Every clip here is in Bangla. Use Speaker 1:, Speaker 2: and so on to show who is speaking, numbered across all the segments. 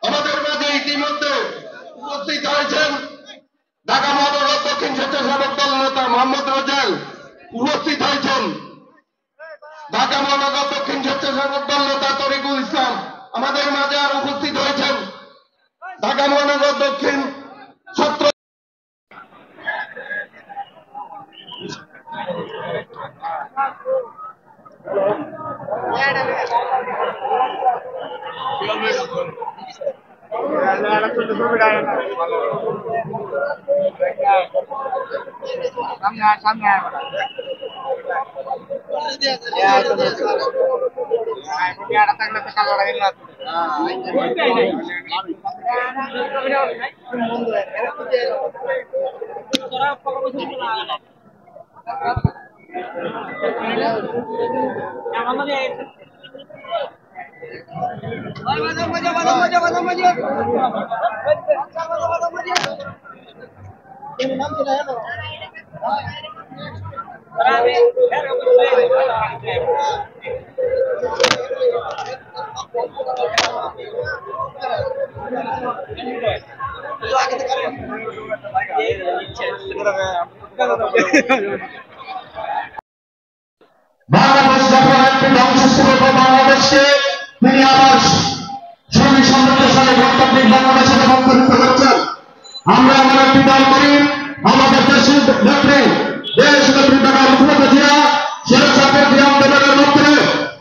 Speaker 1: আমাদের মাঝে ইতিমধ্যে উপস্থিত হয়েছেন ঢাকা মহানগর দক্ষিণ স্বেচ্ছাসেবক দল নেতা মোহাম্মদ রাজাল উপস্থিত হয়েছেন ঢাকা মহানগর দক্ষিণ স্বেচ্ছাসেবক দল নেতা তরিকুল ইসলাম আমাদের মাঝে আর উপস্থিত হয়েছেন ঢাকা মহানগর দক্ষিণ ছাত্র
Speaker 2: সামনে
Speaker 1: বাংলাদেশ যখন একটি ধ্বংসস্তূপ বাংলাদেশকে তিনি আবার সুখী সমৃদ্ধশালী গণতান্ত্রিক বাংলাদেশে রূপান্তরিত করছেন। আমরা এমন একটি দল করি আমাদের দেশের নেত্রী দেশ নেত্রী বেগম খালেদা জিয়া স্বৈরশাসক আন্দোলনের মধ্যে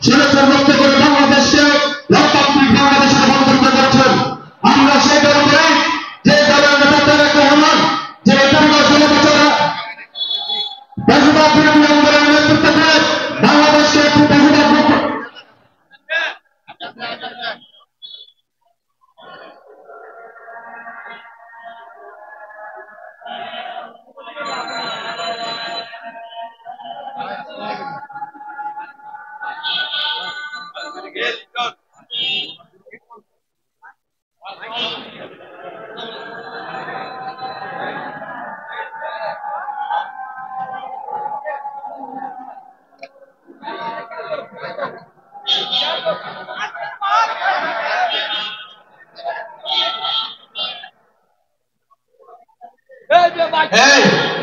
Speaker 1: স্বৈরাচার মুক্ত করে বাংলাদেশকে গণতান্ত্রিক বাংলাদেশে রূপান্তরিত করছেন। আমরা সেই দল করি যে দলের নেতা তারেক রহমান যে দীর্ঘ 16 বছর বেশিরভাগ বিরোধী আন্দোলনের নেতৃত্ব দিয়ে বাংলাদেশকে একটি বেশিরভাগ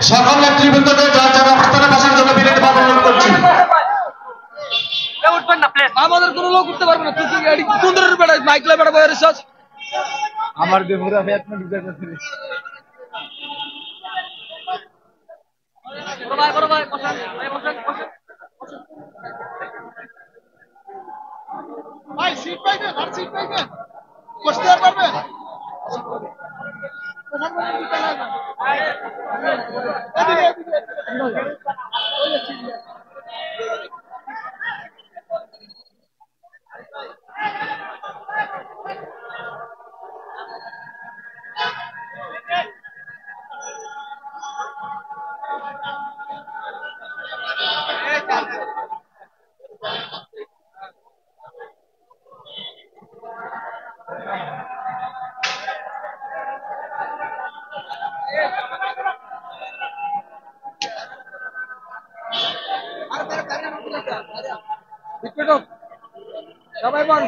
Speaker 1: সকল নেতৃবৃন্দকে যার যার অবস্থানে বসার জন্য বিনীত অনুরোধ করছি।
Speaker 2: আমাদের কোনো লোক উঠতে পারবে না। তুই কোন ধরনের বেড়া মাইকলা বেড়া বয়ে রিসার্চ আমার দেবরা ফেট না ঢুকে গেছে ভাই বসান ভাই সিট পাইবেন আর সিট পাইবেন বসতে পারবে সবাই বল